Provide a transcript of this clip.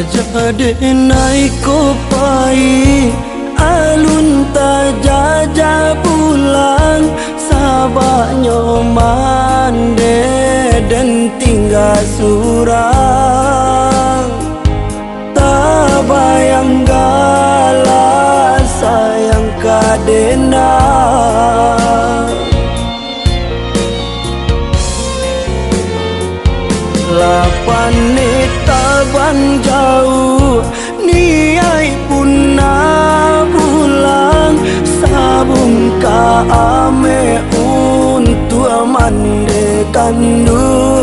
jadi naik kopai alun tak jajah pulang sabaknya mande dan tinggal surang tak bayang gala sayang kadena lapan taban jauh niai pun na pulang sabung ka ame untuk mande kandu